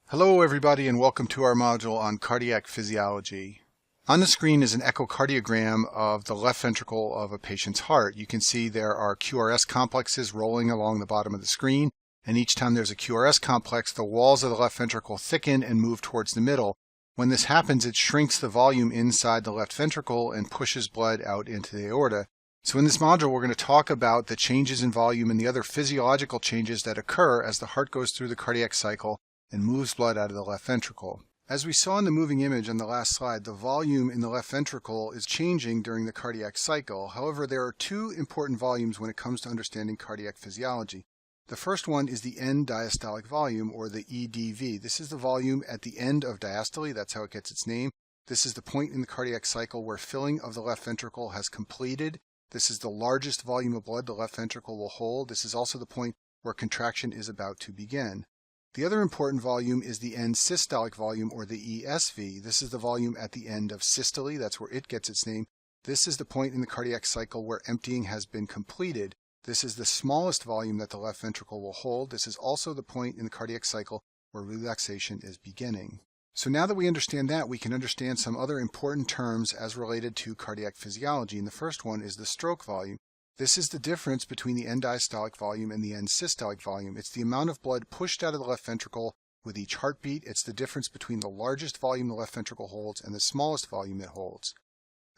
Hello everybody and welcome to our module on cardiac physiology. On the screen is an echocardiogram of the left ventricle of a patient's heart. You can see there are QRS complexes rolling along the bottom of the screen, and each time there's a QRS complex, the walls of the left ventricle thicken and move towards the middle. When this happens, it shrinks the volume inside the left ventricle and pushes blood out into the aorta. So in this module, we're going to talk about the changes in volume and the other physiological changes that occur as the heart goes through the cardiac cycle and moves blood out of the left ventricle. As we saw in the moving image on the last slide, the volume in the left ventricle is changing during the cardiac cycle. However, there are two important volumes when it comes to understanding cardiac physiology. The first one is the end diastolic volume, or the EDV. This is the volume at the end of diastole. That's how it gets its name. This is the point in the cardiac cycle where filling of the left ventricle has completed. This is the largest volume of blood the left ventricle will hold. This is also the point where contraction is about to begin. The other important volume is the end systolic volume, or the ESV. This is the volume at the end of systole. That's where it gets its name. This is the point in the cardiac cycle where emptying has been completed. This is the smallest volume that the left ventricle will hold. This is also the point in the cardiac cycle where relaxation is beginning. So now that we understand that, we can understand some other important terms as related to cardiac physiology. And the first one is the stroke volume. This is the difference between the end diastolic volume and the end systolic volume. It's the amount of blood pushed out of the left ventricle with each heartbeat. It's the difference between the largest volume the left ventricle holds and the smallest volume it holds.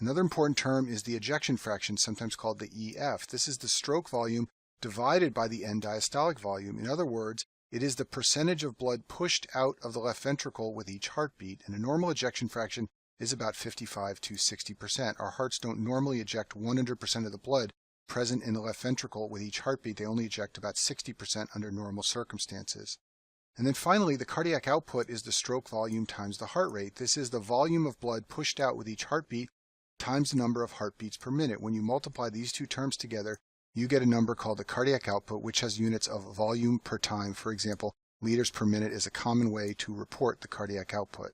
Another important term is the ejection fraction, sometimes called the EF. This is the stroke volume divided by the end diastolic volume. In other words, it is the percentage of blood pushed out of the left ventricle with each heartbeat, and a normal ejection fraction is about 55 to 60%. Our hearts don't normally eject 100% of the blood present in the left ventricle with each heartbeat. They only eject about 60% under normal circumstances. And then finally, the cardiac output is the stroke volume times the heart rate. This is the volume of blood pushed out with each heartbeat times the number of heartbeats per minute. When you multiply these two terms together, you get a number called the cardiac output, which has units of volume per time. For example, liters per minute is a common way to report the cardiac output.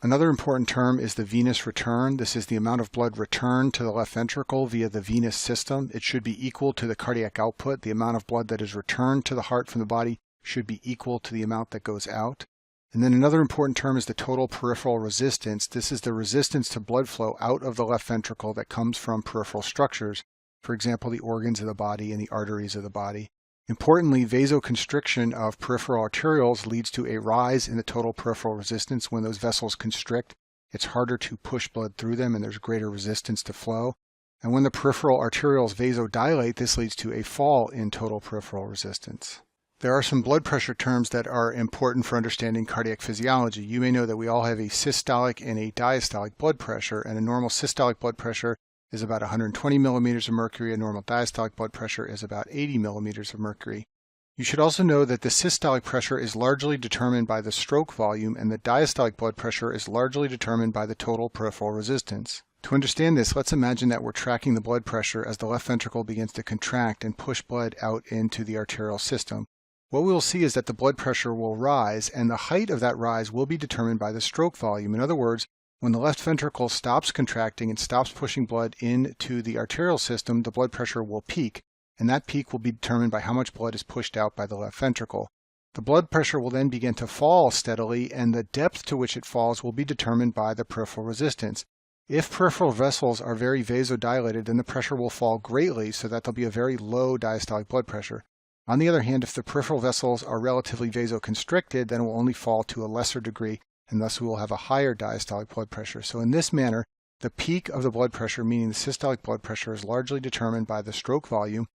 Another important term is the venous return. This is the amount of blood returned to the left ventricle via the venous system. It should be equal to the cardiac output. The amount of blood that is returned to the heart from the body should be equal to the amount that goes out. And then another important term is the total peripheral resistance. This is the resistance to blood flow out of the left ventricle that comes from peripheral structures, for example, the organs of the body and the arteries of the body. Importantly, vasoconstriction of peripheral arterioles leads to a rise in the total peripheral resistance. When those vessels constrict, it's harder to push blood through them and there's greater resistance to flow. And when the peripheral arterioles vasodilate, this leads to a fall in total peripheral resistance. There are some blood pressure terms that are important for understanding cardiac physiology. You may know that we all have a systolic and a diastolic blood pressure, and a normal systolic blood pressure is about 120 millimeters of mercury. A normal diastolic blood pressure is about 80 millimeters of mercury. You should also know that the systolic pressure is largely determined by the stroke volume, and the diastolic blood pressure is largely determined by the total peripheral resistance. To understand this, let's imagine that we're tracking the blood pressure as the left ventricle begins to contract and push blood out into the arterial system. What we will see is that the blood pressure will rise, and the height of that rise will be determined by the stroke volume. In other words, when the left ventricle stops contracting and stops pushing blood into the arterial system, the blood pressure will peak, and that peak will be determined by how much blood is pushed out by the left ventricle. The blood pressure will then begin to fall steadily, and the depth to which it falls will be determined by the peripheral resistance. If peripheral vessels are very vasodilated, then the pressure will fall greatly so that there'll be a very low diastolic blood pressure. On the other hand, if the peripheral vessels are relatively vasoconstricted, then it will only fall to a lesser degree, and thus we will have a higher diastolic blood pressure. So in this manner, the peak of the blood pressure, meaning the systolic blood pressure, is largely determined by the stroke volume,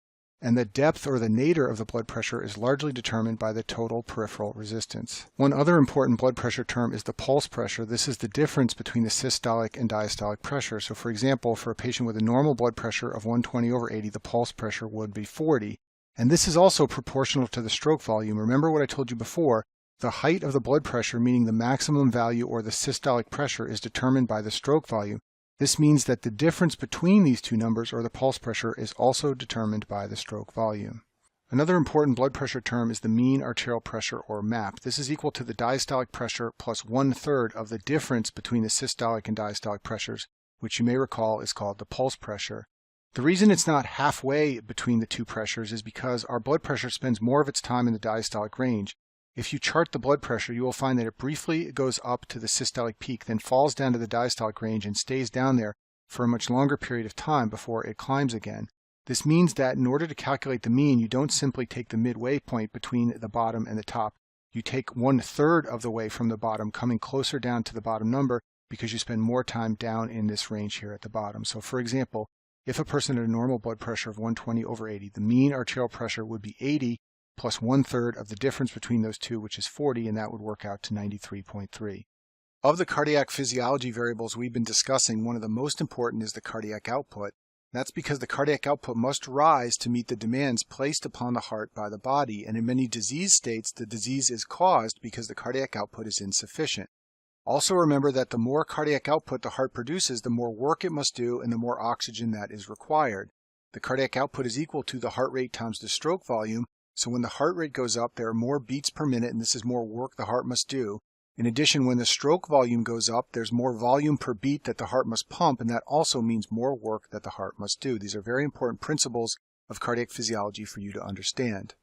and the depth or the nadir of the blood pressure is largely determined by the total peripheral resistance. One other important blood pressure term is the pulse pressure. This is the difference between the systolic and diastolic pressure. So for example, for a patient with a normal blood pressure of 120/80, the pulse pressure would be 40. And this is also proportional to the stroke volume. Remember what I told you before. The height of the blood pressure, meaning the maximum value or the systolic pressure, is determined by the stroke volume. This means that the difference between these two numbers, or the pulse pressure, is also determined by the stroke volume. Another important blood pressure term is the mean arterial pressure, or MAP. This is equal to the diastolic pressure plus 1/3 of the difference between the systolic and diastolic pressures, which you may recall is called the pulse pressure. The reason it's not halfway between the two pressures is because our blood pressure spends more of its time in the diastolic range. If you chart the blood pressure, you will find that it briefly goes up to the systolic peak, then falls down to the diastolic range and stays down there for a much longer period of time before it climbs again. This means that in order to calculate the mean, you don't simply take the midway point between the bottom and the top. You take 1/3 of the way from the bottom, coming closer down to the bottom number because you spend more time down in this range here at the bottom. So for example, if a person had a normal blood pressure of 120/80, the mean arterial pressure would be 80 plus 1/3 of the difference between those two, which is 40, and that would work out to 93.3. Of the cardiac physiology variables we've been discussing, one of the most important is the cardiac output. That's because the cardiac output must rise to meet the demands placed upon the heart by the body, and in many disease states, the disease is caused because the cardiac output is insufficient. Also remember that the more cardiac output the heart produces, the more work it must do and the more oxygen that is required. The cardiac output is equal to the heart rate times the stroke volume, so when the heart rate goes up, there are more beats per minute, and this is more work the heart must do. In addition, when the stroke volume goes up, there's more volume per beat that the heart must pump, and that also means more work that the heart must do. These are very important principles of cardiac physiology for you to understand.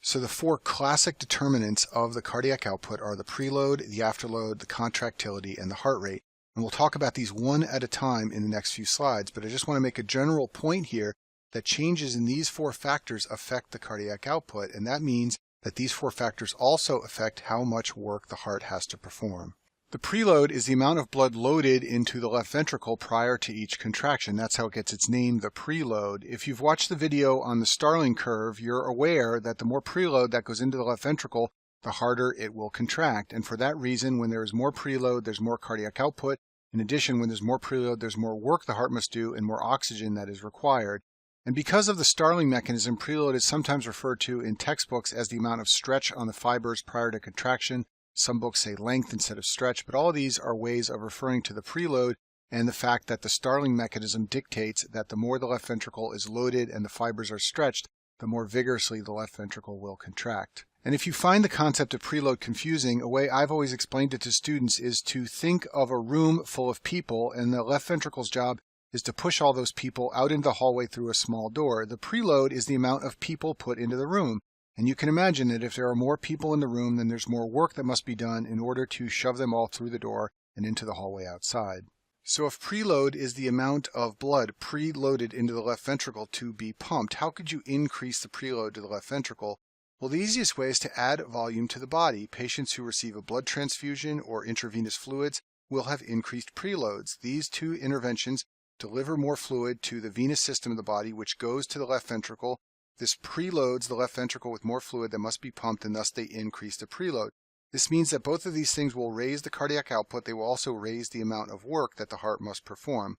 So the four classic determinants of the cardiac output are the preload, the afterload, the contractility, and the heart rate. And we'll talk about these one at a time in the next few slides, but I just want to make a general point here that changes in these four factors affect the cardiac output, and that means that these four factors also affect how much work the heart has to perform. The preload is the amount of blood loaded into the left ventricle prior to each contraction. That's how it gets its name, the preload. If you've watched the video on the Starling curve, you're aware that the more preload that goes into the left ventricle, the harder it will contract. And for that reason, when there is more preload, there's more cardiac output. In addition, when there's more preload, there's more work the heart must do and more oxygen that is required. And because of the Starling mechanism, preload is sometimes referred to in textbooks as the amount of stretch on the fibers prior to contraction. Some books say length instead of stretch, but all of these are ways of referring to the preload and the fact that the Starling mechanism dictates that the more the left ventricle is loaded and the fibers are stretched, the more vigorously the left ventricle will contract. And if you find the concept of preload confusing, a way I've always explained it to students is to think of a room full of people, and the left ventricle's job is to push all those people out into the hallway through a small door. The preload is the amount of people put into the room. And you can imagine that if there are more people in the room, then there's more work that must be done in order to shove them all through the door and into the hallway outside. So if preload is the amount of blood preloaded into the left ventricle to be pumped, how could you increase the preload to the left ventricle? Well, the easiest way is to add volume to the body. Patients who receive a blood transfusion or intravenous fluids will have increased preloads. These two interventions deliver more fluid to the venous system of the body, which goes to the left ventricle. This preloads the left ventricle with more fluid that must be pumped, and thus they increase the preload. This means that both of these things will raise the cardiac output. They will also raise the amount of work that the heart must perform.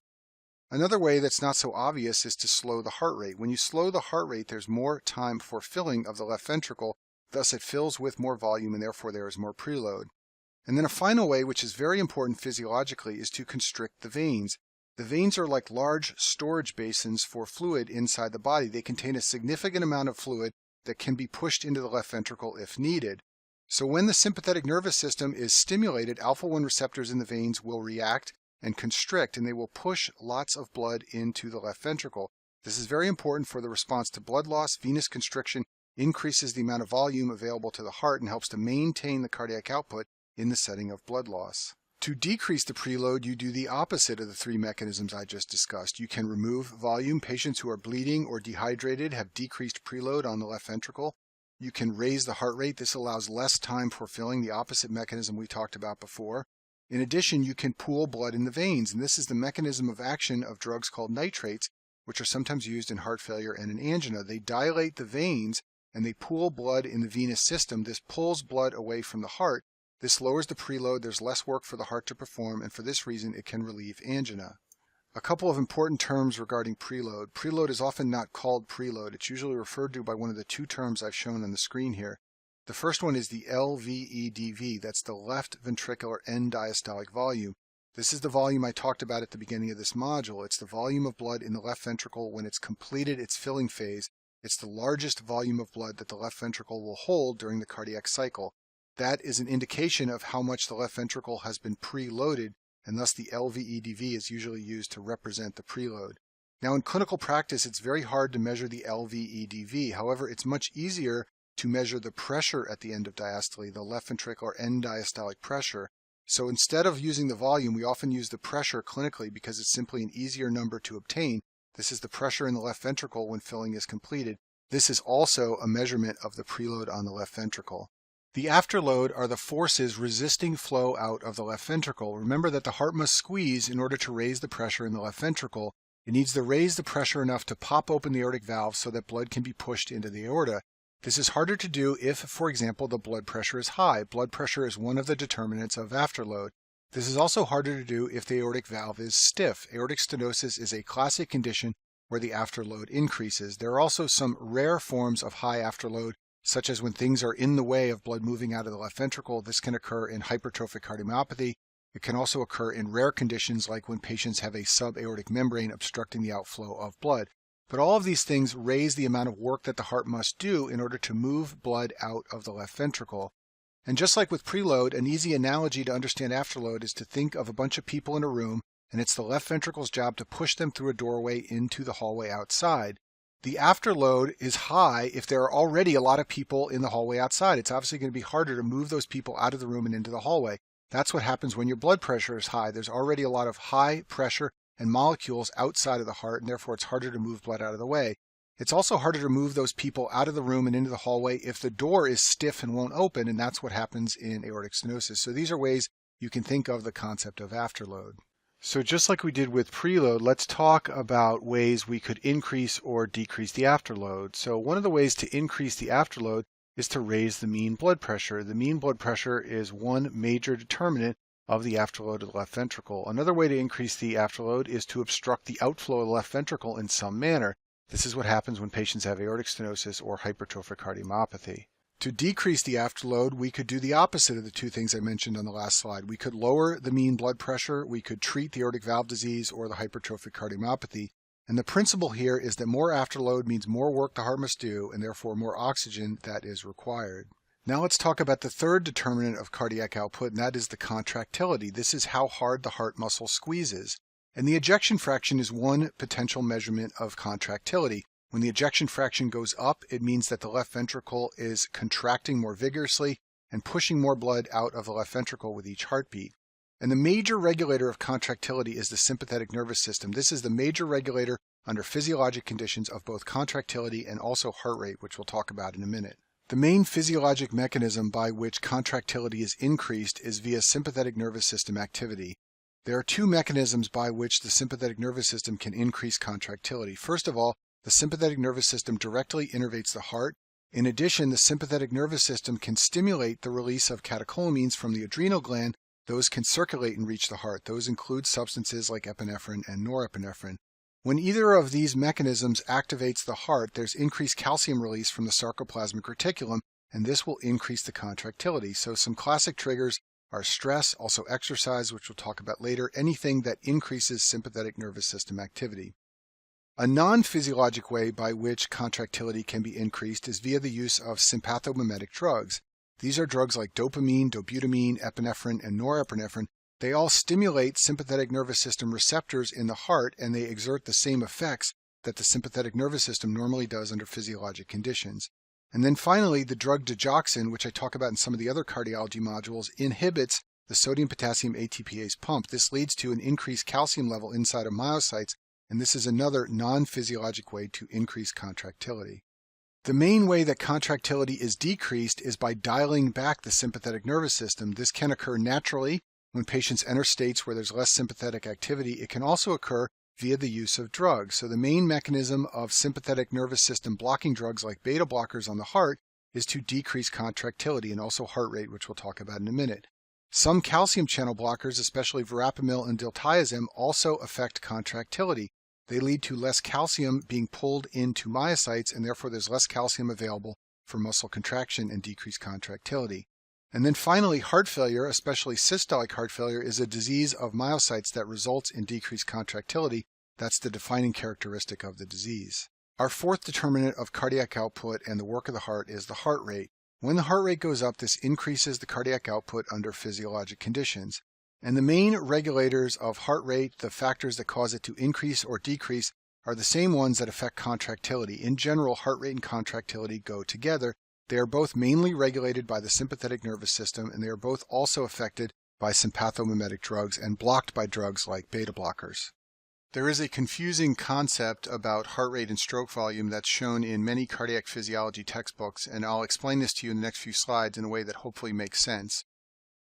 Another way that's not so obvious is to slow the heart rate. When you slow the heart rate, there's more time for filling of the left ventricle. Thus it fills with more volume, and therefore there is more preload. And then a final way, which is very important physiologically, is to constrict the veins. The veins are like large storage basins for fluid inside the body. They contain a significant amount of fluid that can be pushed into the left ventricle if needed. So when the sympathetic nervous system is stimulated, alpha-1 receptors in the veins will react and constrict, and they will push lots of blood into the left ventricle. This is very important for the response to blood loss. Venous constriction increases the amount of volume available to the heart and helps to maintain the cardiac output in the setting of blood loss. To decrease the preload, you do the opposite of the three mechanisms I just discussed. You can remove volume. Patients who are bleeding or dehydrated have decreased preload on the left ventricle. You can raise the heart rate. This allows less time for filling, the opposite mechanism we talked about before. In addition, you can pool blood in the veins, and this is the mechanism of action of drugs called nitrates, which are sometimes used in heart failure and in angina. They dilate the veins and they pool blood in the venous system. This pulls blood away from the heart. This lowers the preload. There's less work for the heart to perform, and for this reason it can relieve angina. A couple of important terms regarding preload. Preload is often not called preload. It's usually referred to by one of the two terms I've shown on the screen here. The first one is the LVEDV. That's the left ventricular end diastolic volume. This is the volume I talked about at the beginning of this module. It's the volume of blood in the left ventricle when it's completed its filling phase. It's the largest volume of blood that the left ventricle will hold during the cardiac cycle. That is an indication of how much the left ventricle has been preloaded, and thus the LVEDV is usually used to represent the preload. Now in clinical practice, it's very hard to measure the LVEDV. However, it's much easier to measure the pressure at the end of diastole, the left ventricular end diastolic pressure. So instead of using the volume, we often use the pressure clinically because it's simply an easier number to obtain. This is the pressure in the left ventricle when filling is completed. This is also a measurement of the preload on the left ventricle. The afterload are the forces resisting flow out of the left ventricle. Remember that the heart must squeeze in order to raise the pressure in the left ventricle. It needs to raise the pressure enough to pop open the aortic valve so that blood can be pushed into the aorta. This is harder to do if, for example, the blood pressure is high. Blood pressure is one of the determinants of afterload. This is also harder to do if the aortic valve is stiff. Aortic stenosis is a classic condition where the afterload increases. There are also some rare forms of high afterload, such as when things are in the way of blood moving out of the left ventricle. This can occur in hypertrophic cardiomyopathy. It can also occur in rare conditions like when patients have a subaortic membrane obstructing the outflow of blood. But all of these things raise the amount of work that the heart must do in order to move blood out of the left ventricle. And just like with preload, an easy analogy to understand afterload is to think of a bunch of people in a room, and it's the left ventricle's job to push them through a doorway into the hallway outside. The afterload is high if there are already a lot of people in the hallway outside. It's obviously going to be harder to move those people out of the room and into the hallway. That's what happens when your blood pressure is high. There's already a lot of high pressure and molecules outside of the heart, and therefore it's harder to move blood out of the way. It's also harder to move those people out of the room and into the hallway if the door is stiff and won't open, and that's what happens in aortic stenosis. So these are ways you can think of the concept of afterload. So just like we did with preload, let's talk about ways we could increase or decrease the afterload. So one of the ways to increase the afterload is to raise the mean blood pressure. The mean blood pressure is one major determinant of the afterload of the left ventricle. Another way to increase the afterload is to obstruct the outflow of the left ventricle in some manner. This is what happens when patients have aortic stenosis or hypertrophic cardiomyopathy. To decrease the afterload, we could do the opposite of the two things I mentioned on the last slide. We could lower the mean blood pressure, we could treat the aortic valve disease or the hypertrophic cardiomyopathy. And the principle here is that more afterload means more work the heart must do, and therefore more oxygen that is required. Now let's talk about the third determinant of cardiac output, and that is the contractility. This is how hard the heart muscle squeezes. And the ejection fraction is one potential measurement of contractility. When the ejection fraction goes up, it means that the left ventricle is contracting more vigorously and pushing more blood out of the left ventricle with each heartbeat. And the major regulator of contractility is the sympathetic nervous system. This is the major regulator under physiologic conditions of both contractility and also heart rate, which we'll talk about in a minute. The main physiologic mechanism by which contractility is increased is via sympathetic nervous system activity. There are two mechanisms by which the sympathetic nervous system can increase contractility. First of all, the sympathetic nervous system directly innervates the heart. In addition, the sympathetic nervous system can stimulate the release of catecholamines from the adrenal gland. Those can circulate and reach the heart. Those include substances like epinephrine and norepinephrine. When either of these mechanisms activates the heart, there's increased calcium release from the sarcoplasmic reticulum, and this will increase the contractility. So some classic triggers are stress, also exercise, which we'll talk about later, anything that increases sympathetic nervous system activity. A non-physiologic way by which contractility can be increased is via the use of sympathomimetic drugs. These are drugs like dopamine, dobutamine, epinephrine, and norepinephrine. They all stimulate sympathetic nervous system receptors in the heart, and they exert the same effects that the sympathetic nervous system normally does under physiologic conditions. And then finally, the drug digoxin, which I talk about in some of the other cardiology modules, inhibits the sodium-potassium ATPase pump. This leads to an increased calcium level inside of myocytes, and this is another non-physiologic way to increase contractility. The main way that contractility is decreased is by dialing back the sympathetic nervous system. This can occur naturally when patients enter states where there's less sympathetic activity. It can also occur via the use of drugs. So the main mechanism of sympathetic nervous system blocking drugs like beta blockers on the heart is to decrease contractility and also heart rate, which we'll talk about in a minute. Some calcium channel blockers, especially verapamil and diltiazem, also affect contractility. They lead to less calcium being pulled into myocytes, and therefore there's less calcium available for muscle contraction and decreased contractility. And then finally, heart failure, especially systolic heart failure, is a disease of myocytes that results in decreased contractility. That's the defining characteristic of the disease. Our fourth determinant of cardiac output and the work of the heart is the heart rate. When the heart rate goes up, this increases the cardiac output under physiologic conditions. And the main regulators of heart rate, the factors that cause it to increase or decrease, are the same ones that affect contractility. In general, heart rate and contractility go together. They are both mainly regulated by the sympathetic nervous system, and they are both also affected by sympathomimetic drugs and blocked by drugs like beta blockers. There is a confusing concept about heart rate and stroke volume that's shown in many cardiac physiology textbooks, and I'll explain this to you in the next few slides in a way that hopefully makes sense.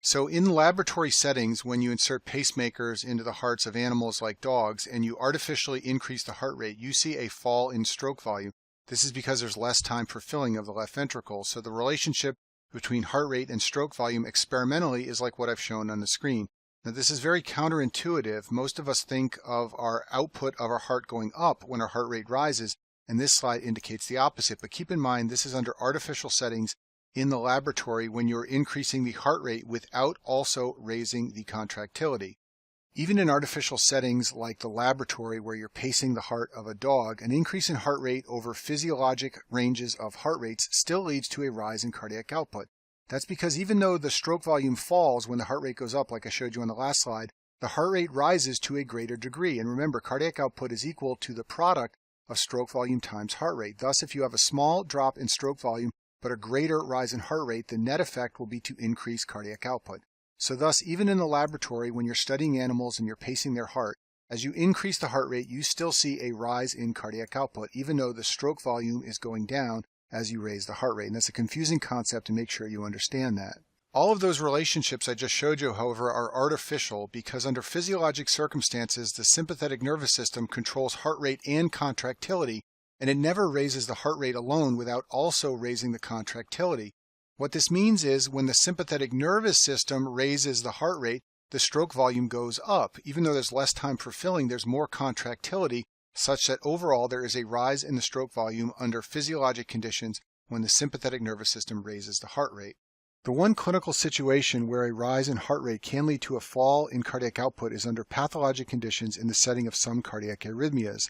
So in laboratory settings, when you insert pacemakers into the hearts of animals like dogs and you artificially increase the heart rate, you see a fall in stroke volume. This is because there's less time for filling of the left ventricle. So the relationship between heart rate and stroke volume experimentally is like what I've shown on the screen. Now this is very counterintuitive. Most of us think of our output of our heart going up when our heart rate rises, and this slide indicates the opposite. But keep in mind, this is under artificial settings in the laboratory when you're increasing the heart rate without also raising the contractility. Even in artificial settings like the laboratory where you're pacing the heart of a dog, an increase in heart rate over physiologic ranges of heart rates still leads to a rise in cardiac output. That's because even though the stroke volume falls when the heart rate goes up, like I showed you on the last slide, the heart rate rises to a greater degree. And remember, cardiac output is equal to the product of stroke volume times heart rate. Thus, if you have a small drop in stroke volume but a greater rise in heart rate, the net effect will be to increase cardiac output. So thus, even in the laboratory, when you're studying animals and you're pacing their heart, as you increase the heart rate, you still see a rise in cardiac output, even though the stroke volume is going down as you raise the heart rate. And that's a confusing concept, to make sure you understand that. All of those relationships I just showed you, however, are artificial because under physiologic circumstances, the sympathetic nervous system controls heart rate and contractility, and it never raises the heart rate alone without also raising the contractility. What this means is when the sympathetic nervous system raises the heart rate, the stroke volume goes up. Even though there's less time for filling, there's more contractility, such that overall there is a rise in the stroke volume under physiologic conditions when the sympathetic nervous system raises the heart rate. The one clinical situation where a rise in heart rate can lead to a fall in cardiac output is under pathologic conditions in the setting of some cardiac arrhythmias.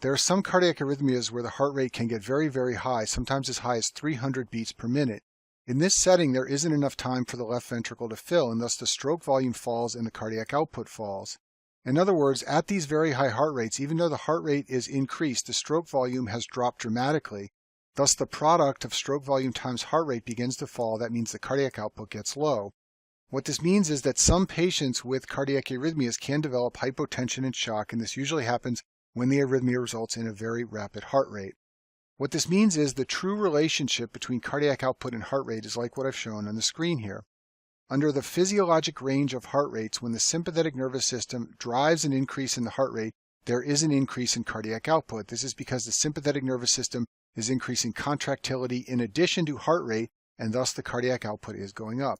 There are some cardiac arrhythmias where the heart rate can get very, very high, sometimes as high as 300 beats per minute. In this setting, there isn't enough time for the left ventricle to fill, and thus the stroke volume falls and the cardiac output falls. In other words, at these very high heart rates, even though the heart rate is increased, the stroke volume has dropped dramatically. Thus, the product of stroke volume times heart rate begins to fall. That means the cardiac output gets low. What this means is that some patients with cardiac arrhythmias can develop hypotension and shock, and this usually happens when the arrhythmia results in a very rapid heart rate. What this means is the true relationship between cardiac output and heart rate is like what I've shown on the screen here. Under the physiologic range of heart rates, when the sympathetic nervous system drives an increase in the heart rate, there is an increase in cardiac output. This is because the sympathetic nervous system is increasing contractility in addition to heart rate, and thus the cardiac output is going up.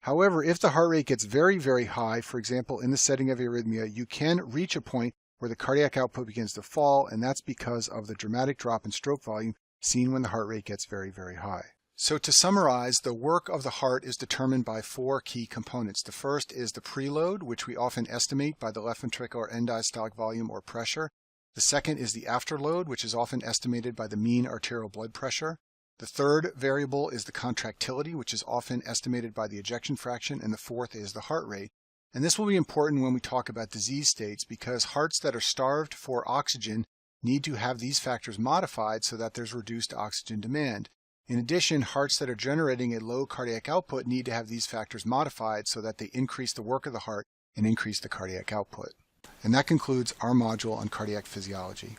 However, if the heart rate gets very, very high, for example, in the setting of arrhythmia, you can reach a point where the cardiac output begins to fall, and that's because of the dramatic drop in stroke volume seen when the heart rate gets very, very high. So to summarize, the work of the heart is determined by four key components. The first is the preload, which we often estimate by the left ventricular end diastolic volume or pressure. The second is the afterload, which is often estimated by the mean arterial blood pressure. The third variable is the contractility, which is often estimated by the ejection fraction. And the fourth is the heart rate. And this will be important when we talk about disease states, because hearts that are starved for oxygen need to have these factors modified so that there's reduced oxygen demand. In addition, hearts that are generating a low cardiac output need to have these factors modified so that they increase the work of the heart and increase the cardiac output. And that concludes our module on cardiac physiology.